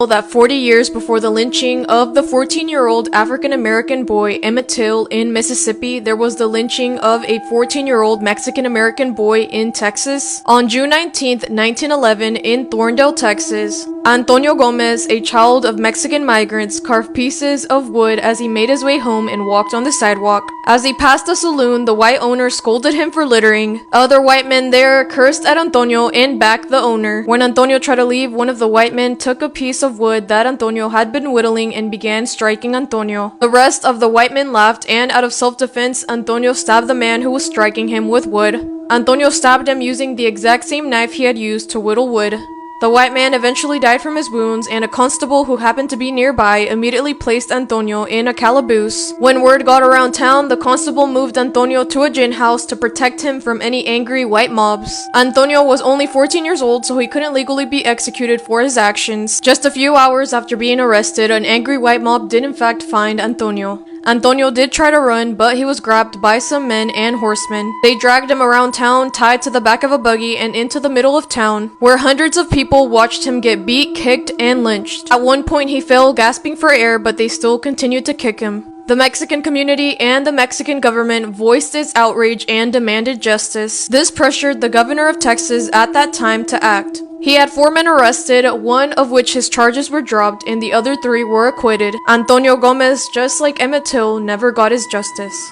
that 40 years before the lynching of the 14-year-old African-American boy Emmett Till in Mississippi, there was the lynching of a 14-year-old Mexican-American boy in Texas. On June 19, 1911, in Thorndale, Texas, Antonio Gomez, a child of Mexican migrants, carved pieces of wood as he made his way home and walked on the sidewalk. As he passed the saloon, the white owner scolded him for littering. Other white men there cursed at Antonio and backed the owner. When Antonio tried to leave, one of the white men took a piece of wood that Antonio had been whittling and began striking Antonio. The rest of the white men laughed, and out of self-defense, Antonio stabbed the man who was striking him with wood. Antonio stabbed him using the exact same knife he had used to whittle wood. The white man eventually died from his wounds, and a constable who happened to be nearby immediately placed Antonio in a calaboose. When word got around town, the constable moved Antonio to a gin house to protect him from any angry white mobs. Antonio was only 14 years old, so he couldn't legally be executed for his actions. Just a few hours after being arrested, an angry white mob did in fact find Antonio. Antonio did try to run, but he was grabbed by some men and horsemen. They dragged him around town, tied to the back of a buggy, and into the middle of town, where hundreds of people watched him get beat, kicked, and lynched. At one point he fell, gasping for air, but they still continued to kick him. The Mexican community and the Mexican government voiced its outrage and demanded justice. This pressured the governor of Texas at that time to act. He had 4 men arrested, one of which his charges were dropped, and the other 3 were acquitted. Antonio Gomez, just like Emmett Till, never got his justice.